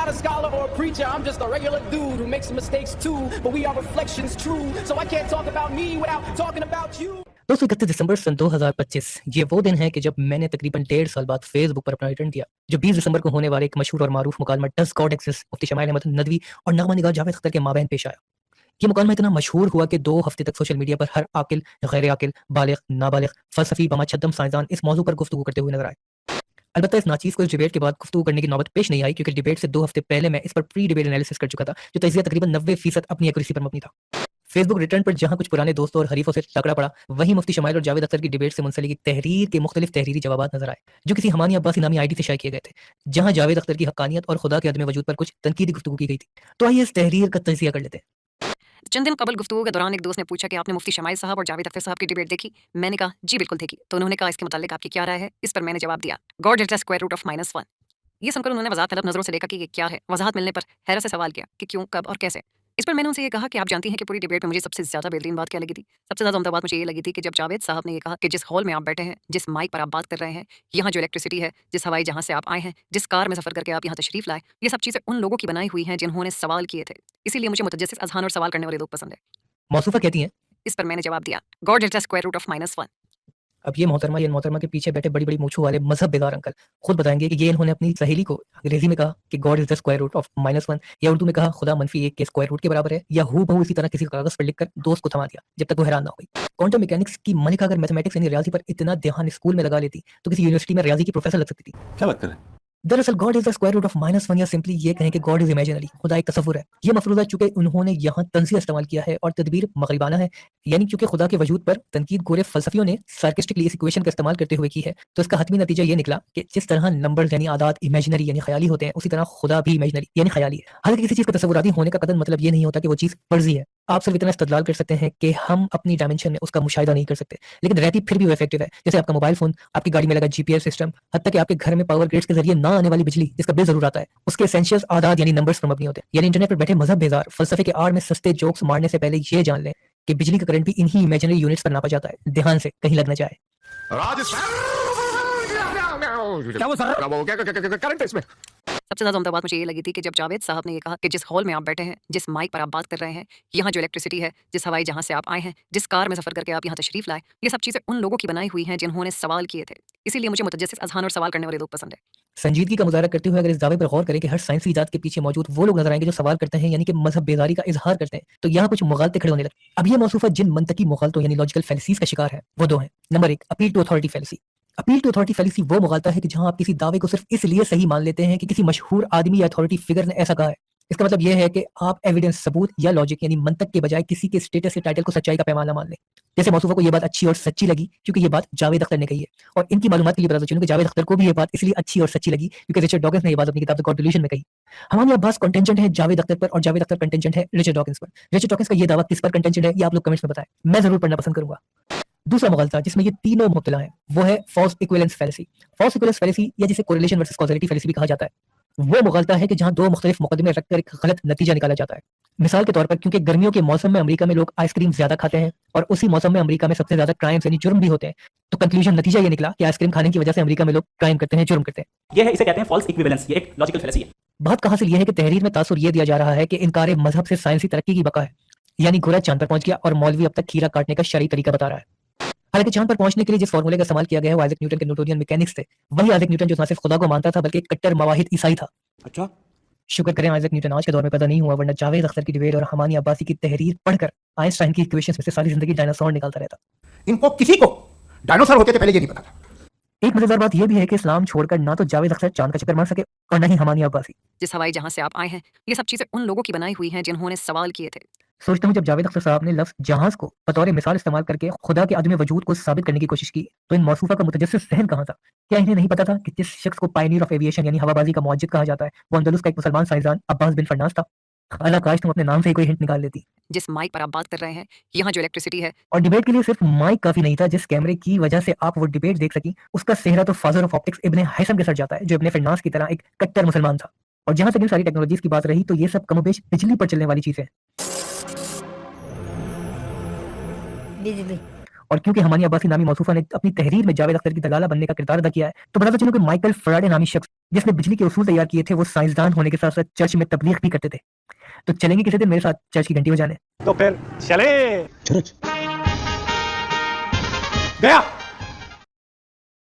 not a scholar or a preacher, I'm just a regular dude who makes mistakes too, but we are reflections true, so I can't talk about me without talking about you. दोस्तों 31 दिसंबर सन 2025 ये वो दिन है कि जब मैंने तकरीबन 1.5 साल बाद फेसबुक पर अपना रिटर्न दिया। जो 20 दिसंबर को होने वाले एक मशहूर और मारूफ मुकालमा does God exist Mufti Shamail Ahmad Nadwi और नगमा निगार जावेद अख्तर के माबैन पेश आया। ये मुकालमा इतना मशहूर हुआ कि 2 हफ्ते तक सोशल मीडिया पर हर आकिल, गैर आकिल, बालिग, नाबालिग, फलसफी, बमाछद्दम साइंसदान इस मौजू पर गुफ्तगू करते हुए नजर आए। अलबत्ता इस नाचीज़ को इस डिबेट के बाद गुफ्तगू करने की नौबत पेश नहीं आई, क्योंकि डिबेट से 2 हफ्ते पहले मैं इस पर प्री डिबेट एनालिसिस कर चुका था, जो तजिया तकरीबन 90% अपनी एक्यूरेसी पर मबनी था। फेसबुक रिटर्न पर जहां कुछ पुराने दोस्तों और हरीफों से तगड़ा पड़ा, वहीं मुफ्ती शमाइल और जावेद अख्तर की डिबेट से मुंसलिक एक तहरीर के मुख्तलिफ तहरीरी जवाबात नजर आए, जो किसी हमानी अब्बासी नामी आईडी से शाये किए गए थे, जहां जावेद अख्तर की हक्कानियत और खुदा के अदम वजूद पर कुछ तनकीदी गुफ्तगू की गई थी। तो आइए इस तहरीर का तजिया कर लेते हैं। चंद दिन कबल गुफ्तगू के दौरान एक दोस्त ने पूछा कि आपने मुफ्ती शमाइल साहब और जावेद अख्तर साहब की डिबेट देखी? मैंने कहा जी बिल्कुल देखी। तो उन्होंने कहा इसके मुताल्लिक आपकी क्या राय है? इस पर मैंने जवाब दिया God is the square root of -1। ये सुनकर उन्होंने वजाहत तलब नजरों से देखा कि ये क्या है। वजाहत मिलने पर हैरत से सवाल किया कि क्यों, कब और कैसे। इस पर मैंने उनसे ये कहा कि आप जानती हैं कि पूरी डिबेट में मुझे सबसे ज्यादा बेहतरीन बात क्या लगी थी? सबसे ज्यादा उम्दा बात मुझे ये लगी थी कि जब जावेद साहब ने ये कहा कि जिस हॉल में आप बैठे हैं, जिस माइक पर आप बात कर रहे हैं, यहाँ जो इलेक्ट्रिसिटी है, जिस हवाई जहां से आप आए हैं, जिस कार में सफर करके आप यहाँ तशरीफ लाए, ये सब चीजें उन लोगों की बनाई हुई हैं जिन्होंने सवाल किए थे। इसीलिए मुझे मुतजस्सिस अज़हान और सवाल करने वाले लोग पसंद है। मौसूफा कहती हैं, इस पर मैंने जवाब दिया God is the square root of -1। अब ये मोहतरमा के पीछे बैठे बड़ी-बड़ी मूंछों वाले मज़हब बेगार अंकल खुद बताएंगे कि ये इन्होंने अपनी सहेली को अंग्रेजी में कहा कि God is the square root of -1, या उर्दू में कहा खुदा -1 के स्क्वायर रूट के बराबर है, या हूबहू इसी तरह किसी कागज पर लिखकर दोस्त को थमा दिया जब तक वो हैरान ना हुई। क्वांटम मैकेनिक्स की मलिका अगर मैथमेटिक्स यानी रियाजी पर इतना ध्यान स्कूल में लगा लेती तो किसी यूनिवर्सिटी में रियाजी की प्रोफेसर लग सकती थी। क्या बात कर रहे हैं? दरअसल God is the square root of -1, या सिंपली ये कहें कि गॉड इज इमेजिनरी, खुदा एक तसव्वुर है। ये मफरूजा चूंकि उन्होंने यहाँ तंज़िया इस्तेमाल किया है और तदबीर मगरिबाना है, यानी क्योंकि खुदा के वजूद पर तनकीद गोरे फलसफियों ने सार्केस्टिकली इस इक्वेशन का इस्तेमाल करते हुए की है, तो इसका हतमी नतीजा ये निकला कि जिस तरह नंबर्स यानी आदाद इमेजिनरी यानी ख्याली होते हैं, उसी तरह खुदा भी इमेजिनरी यानी ख्याली है। हालांकि किसी चीज का तसव्वुराती होने का कदम मतलब ये नहीं होता कि वो चीज फर्जी है। आप सिर्फ इतना इस्तदलाल कर सकते हैं कि हम अपनी डायमेंशन में उसका मुशाहिदा नहीं कर सकते, लेकिन रहती फिर भी वो इफेक्टिव है। जैसे आपका मोबाइल फोन, आपकी गाड़ी में लगा जीपीएस सिस्टम, हत्ता कि आपके घर में पावर ग्रिड्स के जरिए ना आने वाली बिजली जिसका बिल जरूर आता है, उसके एसेंशियल्स आदाद यानी नंबर्स पर मबनी होते हैं। यानी इंटरनेट पर बैठे मजहब बेजार फलसफे के आड़ में सस्ते जोक्स मारने से पहले ये जान लें कि बिजली का करंट भी इन्हीं इमेजिनरी यूनिट्स पर नापा जाता है। ध्यान से कहीं लग न जाए। क्या वो सर? करंट है इसमें? सबसे ज्यादा उम्दा बात मुझे ये लगी थी कि जब जावेद साहब ने ये कहा कि जिस हॉल में आप बैठे हैं, जिस माइक पर आप बात कर रहे हैं, यहाँ जो इलेक्ट्रिसिटी है, जिस हवाई जहां से आप आए हैं, जिस कार में सफर करके आप यहाँ तशरीफ लाए, ये सब चीजें उन लोगों की बनाई हुई हैं जिन्होंने सवाल किए थे। इसीलिए मुझे मुतजस्सिस अज़हान और सवाल करने वाले लोग पसंद है। संजीदगी का मुजाहरा करते हुए अगर इस दावे पर गौर करें कि हर साइंसी इजाद के पीछे मौजूद वो लोग नजर आएंगे जो सवाल करते हैं, यानी कि मजहब बेदारी का इजहार करते हैं, तो यहाँ कुछ मुगालते खड़े होने लगते। अब ये मौसूफा जिन मंतकी मुगालतों यानी लॉजिकल फैलिसीज का शिकार है वो 2 हैं। नंबर 1, appeal to authority fallacy. Appeal to authority fallacy वो मुगालता है कि जहां आप किसी दावे को सिर्फ इसलिए सही मान लेते हैं कि किसी मशहूर आदमी या अथॉरिटी फिगर ने ऐसा कहा है। इसका मतलब यह है कि आप एविडेंस, सबूत या लॉजिक यानी मंतक के बजाय किसी के स्टेटस या टाइटल को सच्चाई का पैमाना मान लें। जैसे मौसूफा को यह बात अच्छी और सच्ची लगी क्योंकि ये बात जावेद अख्तर ने कही है, और इनकी मालूमात के लिए बता चलूं कि जावेद अख्तर को भी ये बात इसलिए अच्छी और सच्ची लगी क्योंकि रिचर्ड डॉकिंस ने ये बात अपनी किताब द गॉड डिल्यूजन में कही। हमारे अब्बास कंटेंजेंट है जावेद अख्तर पर और जावेद अख्तर कंटेंजेंट है रिचर्ड डॉकिंस पर। रिचर्ड डॉकिंस का ये दावा किस पर कंटेंजेंट है ये आप लोग कमेंट्स में बताएं, मैं जरूर पढ़ना पसंद करूंगा। दूसरा मुगलता जिसमें ये तीनों मुब्तला हैं वो है false equivalence fallacy. False equivalence fallacy या जिसे कोरिलेशन वर्सेस कॉज़ैलिटी फैलेसी भी कहा जाता है, वो मुगलता है कि जहां 2 मुख्तलिफ मुकदमे रखकर एक गलत नतीजा निकाला जाता है। मिसाल के तौर पर क्योंकि गर्मियों के मौसम में अमेरिका में लोग आइसक्रीम ज्यादा खाते हैं और उसी मौसम में अमेरिका में सबसे ज्यादा क्राइम्स यानी जुर्म भी होते हैं, तो कंक्लूजन नतीजा ये निकला कि आइसक्रीम खाने की वजह से अमेरिका में लोग क्राइम करते हैं, जुर्म करते हैं। ये है, इसे कहते हैं फॉल्स इक्विवेलेंस। ये एक लॉजिकल फैलेसी है। बात कहां से ये है कि तहरीर में तासुर ये दिया जा रहा है कि इनकार मजहब से साइंसी तरक्की की बका है, यानी गोरा चांद पर पहुंच गया और मौलवी अब तक खीरा काटने का शरई तरीका बता रहा है। हालांकि चांद पर पहुंचने के लिए जिस फॉर्मूले का इस्तेमाल किया गया है वो आइजैक न्यूटन के न्यूटोनियन मैकेनिक्स थे। वही आइजैक न्यूटन जो ना सिर्फ खुदा को मानता था बल्कि एक कट्टर मवाहिद ईसाई था। अच्छा, शुक्र करें आइजैक न्यूटन आज के दौर में पैदा नहीं हुआ, वरना जावेद अख्तर की डिबेट और हमानी अब्बासी की तहरीर पढ़कर आइंस्टाइन की इक्वेशंस में से सारी जिंदगी डायनासोर निकालता रहता। इनको किसी को डायनासोर होते थे पहले ये नहीं पता था। एक मजेदार बात यह भी है कि इस्लाम छोड़कर ना तो जावेद अख्तर चांद का चक्कर मार सके और न ही हमानी अब्बासी। जिस हवाई जहां से आप आए हैं, ये सब चीजें उन लोगों की बनाई हुई हैं जिन्होंने सवाल किए थे। सोचता हूँ जब जावेद अख्तर साहब ने लफ्ज जहाज को बतौर मिसाल इस्तेमाल करके खुदा के अदम वजूद को साबित करने की कोशिश की, तो इन मौसूफा का मुतजस्सिस ज़हन कहाँ था? क्या इन्हें नहीं पता था कि जिस शख्स को पायनियर ऑफ एविएशन यानी हवाबाजी का मुअज्जिद कहा जाता है वो अंदलुस का एक मुसलमान साइंसदान अब्बास बिन फरनास था? अल्लाह काश तुम अपने नाम से ही कोई हिंट निकाल लेती। जिस माइक पर आप बात कर रहे हैं, यहाँ जो इलेक्ट्रिसिटी है, और डिबेट के लिए सिर्फ माइक काफी नहीं था, जिस कैमरे की वजह से आप वो डिबेट देख सकी उसका सेहरा तो फादर ऑफ ऑप्टिक्स इब्ने हैसम के सर जाता है, जो इब्ने फरनास की तरह एक कट्टर मुसलमान था। और जहां तक इन सारी टेक्नोलॉजीज की बात रही तो ये सब कमोबेश बिजली पर चलने वाली चीजें हैं। बिजली। और क्योंकि हमानी अब्बासी नामी मौसूफा ने अपनी तहरीर में जावेद अख्तर की दलाला बनने का किरदार अदा किया है, तो बताता चलूं कि माइकल फराडे नामी शख्स जिसने बिजली के उसूल तैयार किए थे वो साइंसदान होने के साथ साथ चर्च में तबलीग भी करते थे। तो चलेंगे किसी दिन मेरे साथ चर्च की घंटी बजाने? तो फिर चले। गया